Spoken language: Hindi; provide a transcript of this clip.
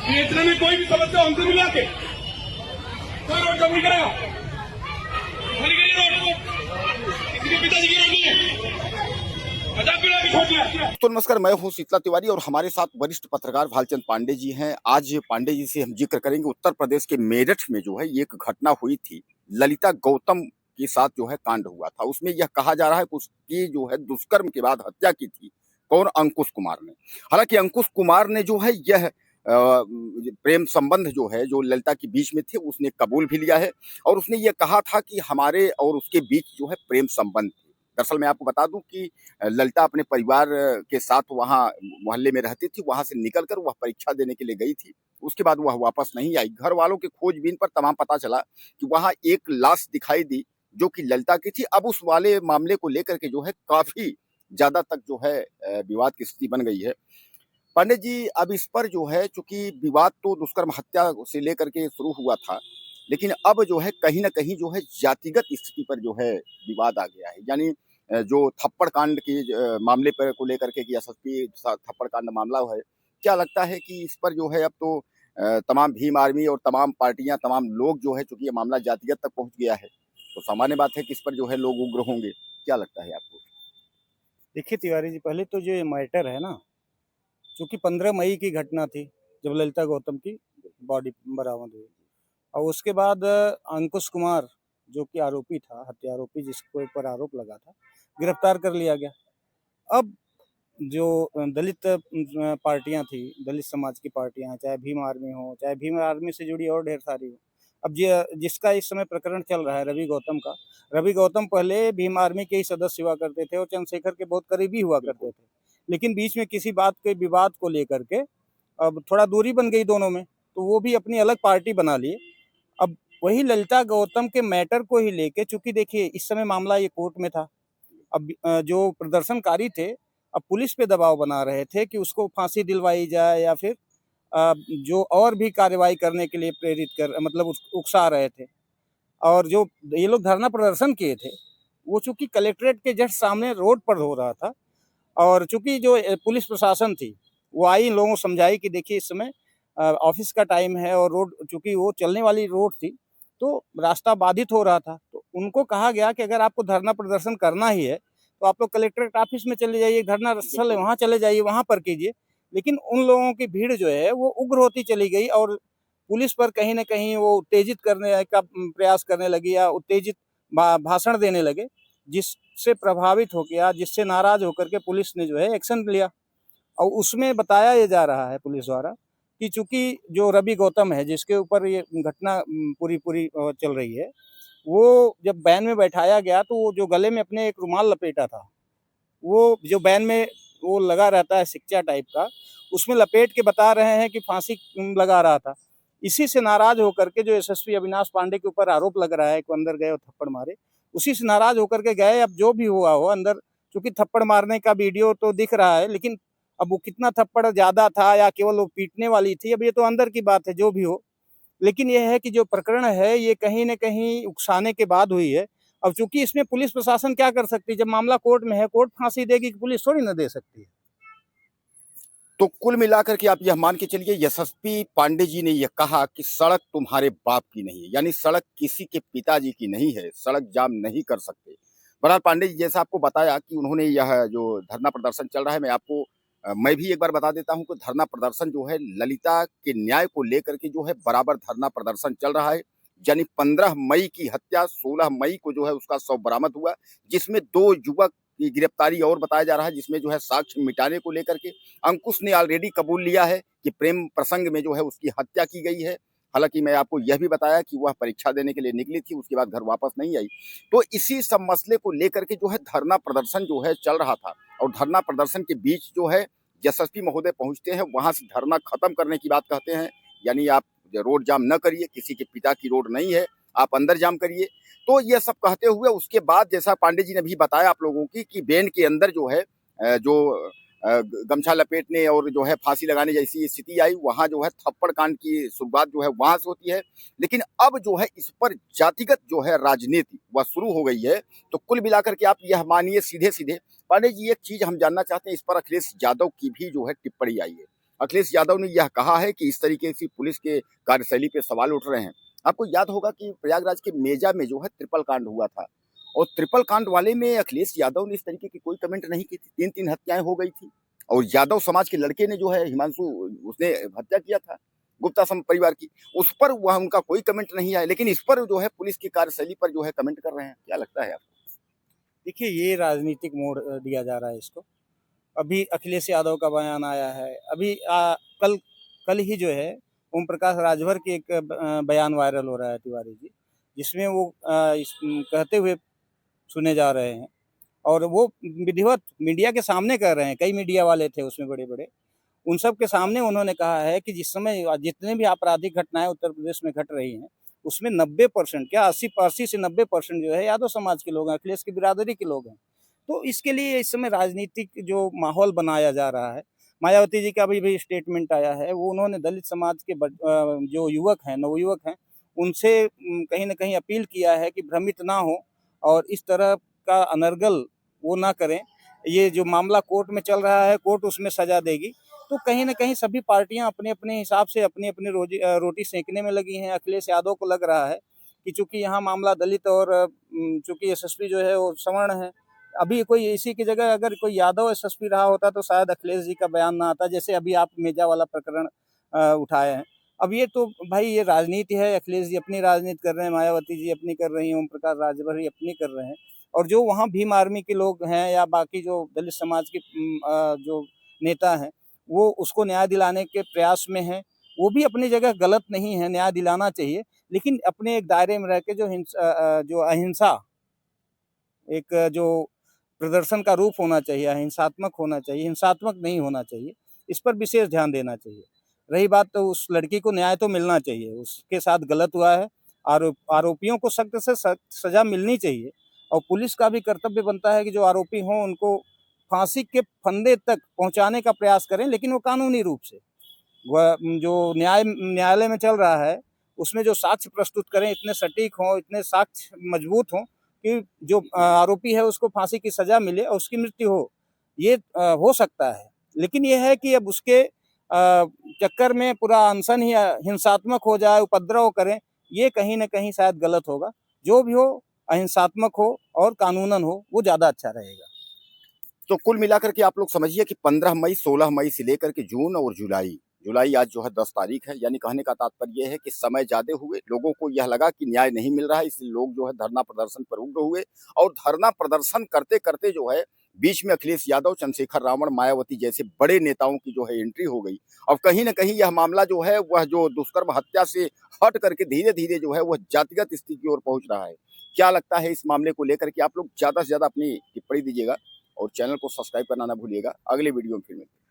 इतने में कोई भी समस्या हमसे मिला के कोई रोड कब नहीं करेगा। बनी गई रोड किसी के पिताजी की रोड नहीं है, मजाक भी लगा छोड़ दिया। तो नमस्कार, मैं हूं शीतला तिवारी और हमारे साथ वरिष्ठ पत्रकार भालचंद पांडे जी हैं। आज पांडे जी से हम जिक्र करेंगे उत्तर प्रदेश के मेरठ में जो है ये एक घटना हुई थी। ललिता गौतम के साथ जो है कांड हुआ था। उसमें यह कहा जा रहा है कि उसकी जो है दुष्कर्म के बाद हत्या की थी कौन, अंकुश कुमार ने। हालांकि अंकुश कुमार ने जो है यह प्रेम संबंध जो है जो ललिता के बीच में थे उसने कबूल भी लिया है और उसने ये कहा था कि हमारे और उसके बीच जो है प्रेम संबंध थे। दरअसल मैं आपको बता दूं कि ललिता अपने परिवार के साथ वहाँ मोहल्ले में रहती थी। वहां से निकलकर वह परीक्षा देने के लिए गई थी। उसके बाद वह वापस नहीं आई। घर वालों के खोजबीन पर तमाम पता चला कि वहां एक लाश दिखाई दी जो कि ललिता की थी। अब उस वाले मामले को लेकर के जो है काफी ज्यादा तक जो है विवाद की स्थिति बन गई है। पांडे जी, अब इस पर जो है चूंकि विवाद तो दुष्कर्म हत्या से लेकर के शुरू हुआ था, लेकिन अब जो है कहीं ना कहीं जो है जातिगत स्थिति पर जो है विवाद आ गया है। यानी जो थप्पड़ कांड के मामले पर को लेकर के कि एसएसपी थप्पड़ कांड मामला है, क्या लगता है कि इस पर जो है अब तो तमाम भीम आर्मी और तमाम पार्टियां, तमाम लोग जो है चूंकि ये मामला जातिगत तक पहुंच गया है तो सामान्य बात है कि इस पर जो है लोग उग्र होंगे। क्या लगता है आपको? देखिए तिवारी जी, पहले तो जो ये मैटर है ना, चूंकि 15 मई की घटना थी जब ललिता गौतम की बॉडी बरामद हुई और उसके बाद अंकुश कुमार जो कि आरोपी था, हत्या आरोपी जिसके ऊपर आरोप लगा था, गिरफ्तार कर लिया गया। अब जो दलित पार्टियां थी, दलित समाज की पार्टियां, चाहे भीम आर्मी हो, चाहे भीम आर्मी से जुड़ी और ढेर सारी हो। अब जिसका इस समय प्रकरण चल रहा है रवि गौतम का, रवि गौतम पहले भीम आर्मी के ही सदस्य हुआ करते थे और चंद्रशेखर के बहुत करीबी हुआ करते थे, लेकिन बीच में किसी बात के विवाद को लेकर के अब थोड़ा दूरी बन गई दोनों में, तो वो भी अपनी अलग पार्टी बना लिए। अब वही ललिता गौतम के मैटर को ही लेके, चूंकि देखिए इस समय मामला ये कोर्ट में था। अब जो प्रदर्शनकारी थे अब पुलिस पे दबाव बना रहे थे कि उसको फांसी दिलवाई जाए या फिर जो और भी कार्रवाई करने के लिए प्रेरित कर मतलब उकसा रहे थे। और जो ये लोग धरना प्रदर्शन किए थे वो चूंकि कलेक्ट्रेट के जस्ट सामने रोड पर हो रहा था और चूंकि जो पुलिस प्रशासन थी वो आई, इन लोगों को समझाई कि देखिए इस समय ऑफिस का टाइम है और रोड चूंकि वो चलने वाली रोड थी तो रास्ता बाधित हो रहा था। तो उनको कहा गया कि अगर आपको धरना प्रदर्शन करना ही है तो आप लोग कलेक्ट्रेट ऑफिस में चले जाइए, धरना स्थल है वहाँ चले जाइए, वहाँ पर कीजिए। लेकिन उन लोगों की भीड़ जो है वो उग्र होती चली गई और पुलिस पर कहीं ना कहीं वो उत्तेजित करने का प्रयास करने लगी या उत्तेजित भाषण देने लगे, जिससे प्रभावित हो गया, जिससे नाराज होकर के पुलिस ने जो है एक्शन लिया। और उसमें बताया ये जा रहा है पुलिस द्वारा कि चूंकि जो रवि गौतम है जिसके ऊपर ये घटना पूरी पूरी चल रही है, वो जब वैन में बैठाया गया तो वो जो गले में अपने एक रुमाल लपेटा था, वो जो वैन में वो लगा रहता है सिक्चा टाइप का, उसमें लपेट के बता रहे हैं कि फांसी लगा रहा था। इसी से नाराज होकर के जो एसएसपी अविनाश पांडे के ऊपर आरोप लग रहा है कि अंदर गए और थप्पड़ मारे, उसी से नाराज होकर के गए। अब जो भी हुआ हो अंदर, क्योंकि थप्पड़ मारने का वीडियो तो दिख रहा है, लेकिन अब वो कितना थप्पड़ ज्यादा था या केवल वो पीटने वाली थी, अब ये तो अंदर की बात है, जो भी हो। लेकिन यह है कि जो प्रकरण है ये कहीं न कहीं उकसाने के बाद हुई है। अब चूंकि इसमें पुलिस प्रशासन क्या कर सकती है, जब मामला कोर्ट में है, कोर्ट फांसी देगी कि पुलिस थोड़ी ना दे सकती है। तो कुल मिलाकर के आप यह मान के चलिए एसएसपी पांडे जी ने यह कहा कि सड़क तुम्हारे बाप की नहीं है, यानी सड़क किसी के पिताजी की नहीं है, सड़क जाम नहीं कर सकते। बहरहाल पांडे जी, जैसा आपको बताया कि उन्होंने यह जो धरना प्रदर्शन चल रहा है, मैं भी एक बार बता देता हूं कि धरना प्रदर्शन जो है ललिता के न्याय को लेकर के जो है बराबर धरना प्रदर्शन चल रहा है। यानी 15 मई की हत्या 16 मई को जो है उसका शव बरामद हुआ, जिसमें 2 युवक की गिरफ्तारी और बताया जा रहा है, जिसमें जो है साक्ष्य मिटाने को लेकर के अंकुश ने ऑलरेडी कबूल लिया है कि प्रेम प्रसंग में जो है उसकी हत्या की गई है। हालांकि मैं आपको यह भी बताया कि वह परीक्षा देने के लिए निकली थी, उसके बाद घर वापस नहीं आई। तो इसी सब मसले को लेकर के जो है धरना प्रदर्शन जो है चल रहा था और धरना प्रदर्शन के बीच जो है एसएसपी महोदय पहुंचते हैं, वहां से धरना खत्म करने की बात कहते हैं। यानी आप रोड जाम न करिए, किसी के पिता की रोड नहीं है, आप अंदर जाम करिए। तो ये सब कहते हुए उसके बाद जैसा पांडे जी ने भी बताया आप लोगों की कि वैन के अंदर जो है जो गमछा लपेटने और जो है फांसी लगाने जैसी स्थिति आई, वहां जो है थप्पड़ कांड की शुरुआत जो है वहां से होती है। लेकिन अब जो है इस पर जातिगत जो है राजनीति वह शुरू हो गई है। तो कुल मिलाकर के आप यह मानिए सीधे सीधे पांडे जी, एक चीज हम जानना चाहते हैं, इस पर अखिलेश यादव की भी जो है टिप्पणी आई है। अखिलेश यादव ने यह कहा है कि इस तरीके से पुलिस के कार्यशैली पे सवाल उठ रहे हैं। आपको याद होगा कि प्रयागराज के मेजा में जो है ट्रिपल कांड हुआ था और ट्रिपल कांड वाले में अखिलेश यादव ने इस तरीके की कोई कमेंट नहीं की थी। 3-3 हत्याएं हो गई थी और यादव समाज के लड़के ने जो है हिमांशु, उसने हत्या किया था गुप्ता परिवार की। उस पर वह उनका कोई कमेंट नहीं आया, लेकिन इस पर जो है पुलिस की कार्यशैली पर जो है कमेंट कर रहे हैं। क्या लगता है आपको? देखिए, ये राजनीतिक मोड़ दिया जा रहा है इसको। अभी अखिलेश यादव का बयान आया है, अभी कल ही जो है ओम प्रकाश राजभर की एक बयान वायरल हो रहा है तिवारी जी, जिसमें वो कहते हुए सुने जा रहे हैं और वो विधिवत मीडिया के सामने कह रहे हैं। कई मीडिया वाले थे उसमें बड़े-बड़े, उन सब के सामने उन्होंने कहा है कि जिस समय जितने भी आपराधिक घटनाएं उत्तर प्रदेश में घट रही हैं, उसमें 90% क्या 80 से 90% जो है यादव समाज के लोग हैं, अखिलेश की बिरादरी के लोग हैं। तो इसके लिए इस समय राजनीतिक जो माहौल बनाया जा रहा है, मायावती जी का भी स्टेटमेंट आया है, वो उन्होंने दलित समाज के जो युवक हैं, नवयुवक हैं, उनसे कहीं न कहीं अपील किया है कि भ्रमित ना हो और इस तरह का अनर्गल वो ना करें। ये जो मामला कोर्ट में चल रहा है, कोर्ट उसमें सज़ा देगी। तो कहीं न कहीं सभी पार्टियाँ अपने-अपने हिसाब से अपनी-अपनी रोटी सेंकने में लगी हैं। अखिलेश यादव को लग रहा है कि चूँकि यहाँ मामला दलित और चूँकि एसएसपी जो है वो सवर्ण है, अभी कोई इसी की जगह अगर कोई यादव एसएसपी रहा होता तो शायद अखिलेश जी का बयान ना आता, जैसे अभी आप मेजा वाला प्रकरण उठाए हैं। अब ये तो भाई ये राजनीति है, अखिलेश जी अपनी राजनीति कर रहे हैं, मायावती जी अपनी कर रही हैं, ओम प्रकाश राजभर ही अपनी कर रहे हैं और जो वहाँ भीम आर्मी के लोग हैं या बाकी जो दलित समाज के जो नेता हैं, वो उसको न्याय दिलाने के प्रयास में हैं। वो भी अपनी जगह गलत नहीं है, न्याय दिलाना चाहिए, लेकिन अपने एक दायरे में रह के जो अहिंसा एक जो प्रदर्शन का रूप होना चाहिए, अहिंसात्मक होना चाहिए, हिंसात्मक नहीं होना चाहिए, इस पर विशेष ध्यान देना चाहिए। रही बात तो उस लड़की को न्याय तो मिलना चाहिए, उसके साथ गलत हुआ है, आरोपियों को सख्त से सज़ा मिलनी चाहिए और पुलिस का भी कर्तव्य बनता है कि जो आरोपी हों उनको फांसी के फंदे तक पहुँचाने का प्रयास करें, लेकिन वो कानूनी रूप से। वह जो न्यायालय में चल रहा है, उसमें जो साक्ष्य प्रस्तुत करें इतने सटीक हों, इतने साक्ष्य मजबूत हों कि जो आरोपी है उसको फांसी की सज़ा मिले और उसकी मृत्यु हो। ये हो सकता है, लेकिन ये है कि अब उसके चक्कर में पूरा अनशन ही हिंसात्मक हो जाए, उपद्रव करें, ये कहीं न कहीं शायद गलत होगा। जो भी हो, अहिंसात्मक हो और कानूनन हो, वो ज़्यादा अच्छा रहेगा। तो कुल मिलाकर के आप लोग समझिए कि 15 मई, 16 मई से लेकर के जून और जुलाई आज जो है 10 तारीख है, यानी कहने का तात्पर्य ये है कि समय ज़्यादा हुए, लोगों को यह लगा कि न्याय नहीं मिल रहा है, इसलिए लोग जो है धरना प्रदर्शन पर उग्र हुए और धरना प्रदर्शन करते-करते जो है बीच में अखिलेश यादव, चंद्रशेखर रावण, मायावती जैसे बड़े नेताओं की जो है एंट्री हो गई। अब कहीं न कहीं यह मामला जो है वह जो दुष्कर्म हत्या से हट करके धीरे-धीरे जो है वह जातिगत स्थिति की ओर पहुँच रहा है। क्या लगता है इस मामले को लेकर के? आप लोग ज़्यादा से ज़्यादा अपनी टिप्पणी दीजिएगा और चैनल को सब्सक्राइब करना ना भूलिएगा। अगले वीडियो में फिर मिलते हैं।